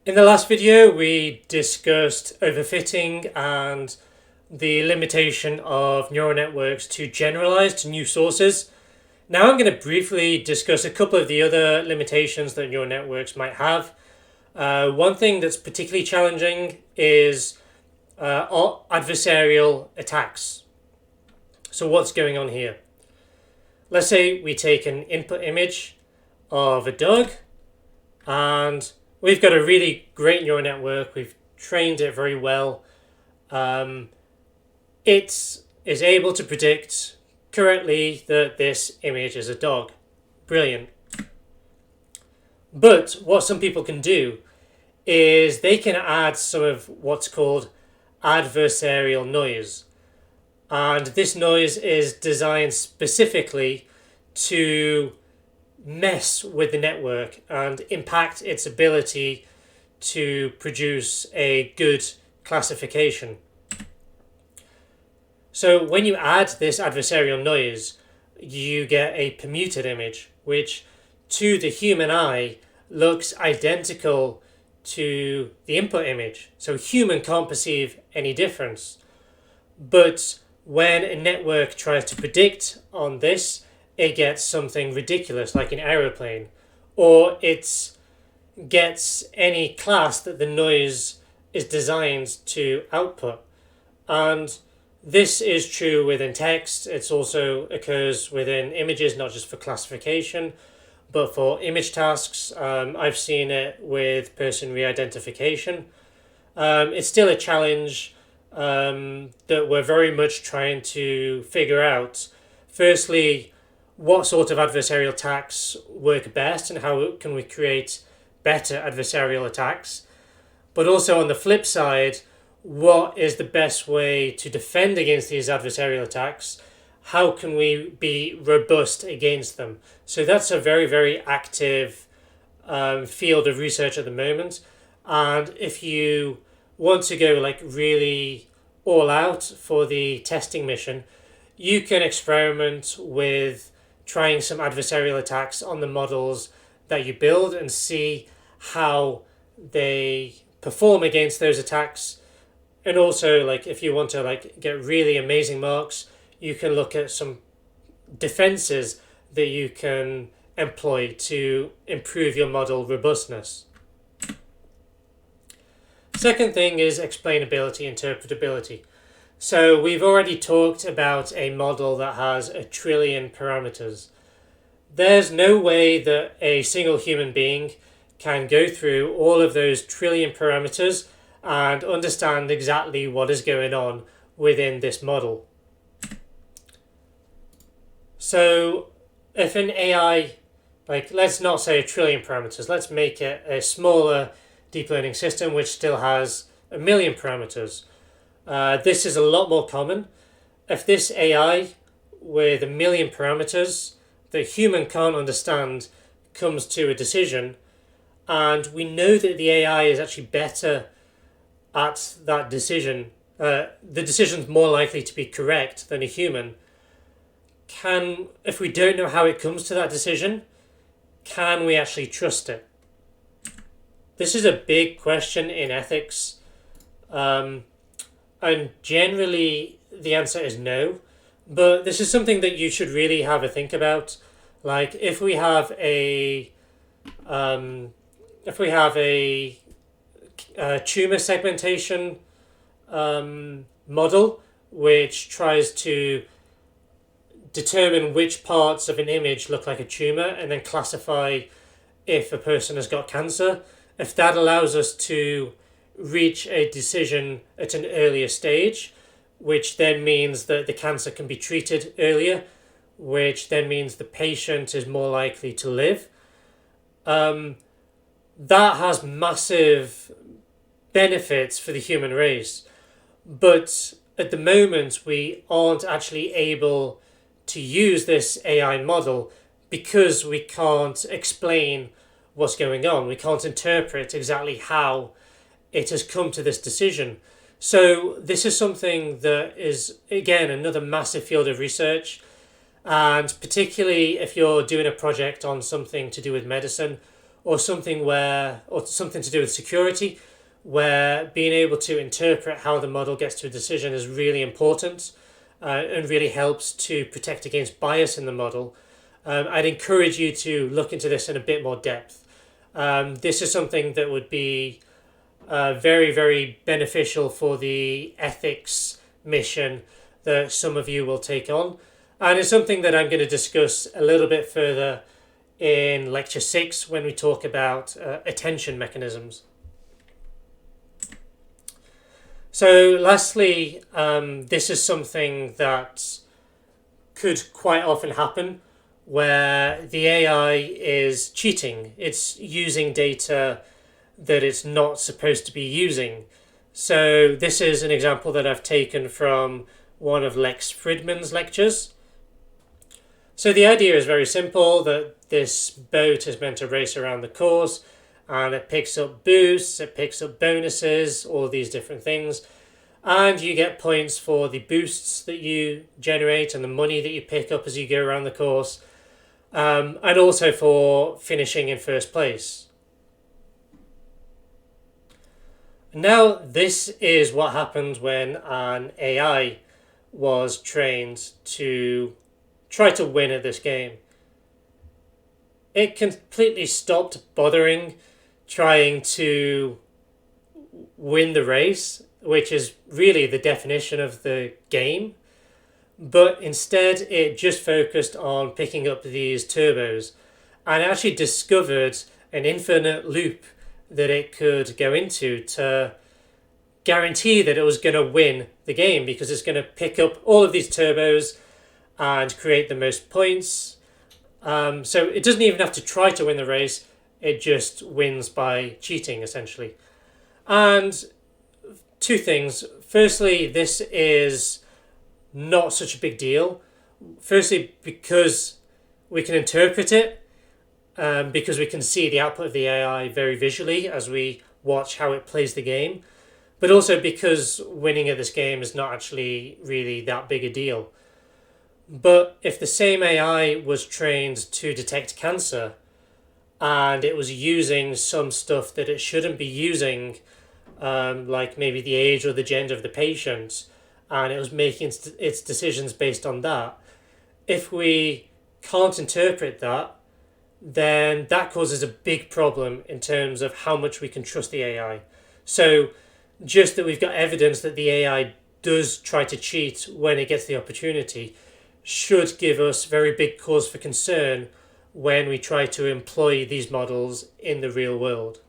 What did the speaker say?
In the last video, we discussed overfitting and the limitation of neural networks to generalize to new sources. Now I'm going to briefly discuss a couple of the other limitations that neural networks might have. One thing that's particularly challenging is adversarial attacks. So what's going on here? Let's say we take an input image of a dog and we've got a really great neural network. We've trained it very well. It is able to predict correctly that this image is a dog. Brilliant. But what some people can do is they can add some of what's called adversarial noise. And this noise is designed specifically to mess with the network and impact its ability to produce a good classification. So when you add this adversarial noise, you get a permuted image, which to the human eye looks identical to the input image. So human can't perceive any difference. But when a network tries to predict on this, it gets something ridiculous like an aeroplane, or it gets any class that the noise is designed to output. And this is true within text. It also occurs within images, not just for classification, but for image tasks. I've seen it with person re-identification. It's still a challenge that we're very much trying to figure out. Firstly, what sort of adversarial attacks work best and how can we create better adversarial attacks? But also on the flip side, what is the best way to defend against these adversarial attacks? How can we be robust against them? So that's a very, very active field of research at the moment. And if you want to go like really all out for the testing mission, you can experiment with trying some adversarial attacks on the models that you build and see how they perform against those attacks. And also, like, if you want to like get really amazing marks, you can look at some defenses that you can employ to improve your model robustness. Second thing is explainability, interpretability. So we've already talked about a model that has 1 trillion parameters. There's no way that a single human being can go through all of those trillion parameters and understand exactly what is going on within this model. So if an AI, like let's not say 1 trillion parameters, let's make it a smaller deep learning system which still has 1 million parameters. This is a lot more common. If this AI with 1 million parameters that human can't understand comes to a decision, and we know that the AI is actually better at that decision, the decision's more likely to be correct than a human. If we don't know how it comes to that decision, can we actually trust it? This is a big question in ethics, and generally the answer is no. But this is something that you should really have a think about. Like if we have a tumor segmentation model which tries to determine which parts of an image look like a tumor and then classify if a person has got cancer. If that allows us to reach a decision at an earlier stage, which then means that the cancer can be treated earlier, which then means the patient is more likely to live, that has massive benefits for the human race. But at the moment, we aren't actually able to use this AI model because we can't explain what's going on. We can't interpret exactly how it has come to this decision. So this is something that is, again, another massive field of research. And particularly if you're doing a project on something to do with medicine, or something to do with security, where being able to interpret how the model gets to a decision is really important and really helps to protect against bias in the model. I'd encourage you to look into this in a bit more depth. This is something that would be very, very beneficial for the ethics mission that some of you will take on. And it's something that I'm going to discuss a little bit further in Lecture 6 when we talk about attention mechanisms. So lastly, this is something that could quite often happen where the AI is cheating. It's using data that it's not supposed to be using. So this is an example that I've taken from one of Lex Fridman's lectures. So the idea is very simple, that this boat is meant to race around the course, and it picks up boosts, it picks up bonuses, all these different things. And you get points for the boosts that you generate and the money that you pick up as you go around the course, and also for finishing in first place. Now, this is what happened when an AI was trained to try to win at this game. It completely stopped bothering trying to win the race, which is really the definition of the game, but instead it just focused on picking up these turbos and actually discovered an infinite loop that it could go into to guarantee that it was going to win the game, because it's going to pick up all of these turbos and create the most points. So it doesn't even have to try to win the race, it just wins by cheating essentially. And two things. Firstly, this is not such a big deal. Firstly, because we can interpret it, because we can see the output of the AI very visually as we watch how it plays the game, but also because winning at this game is not actually really that big a deal. But if the same AI was trained to detect cancer and it was using some stuff that it shouldn't be using, like maybe the age or the gender of the patient, and it was making its decisions based on that, if we can't interpret that, then that causes a big problem in terms of how much we can trust the AI. So just that we've got evidence that the AI does try to cheat when it gets the opportunity should give us very big cause for concern when we try to employ these models in the real world.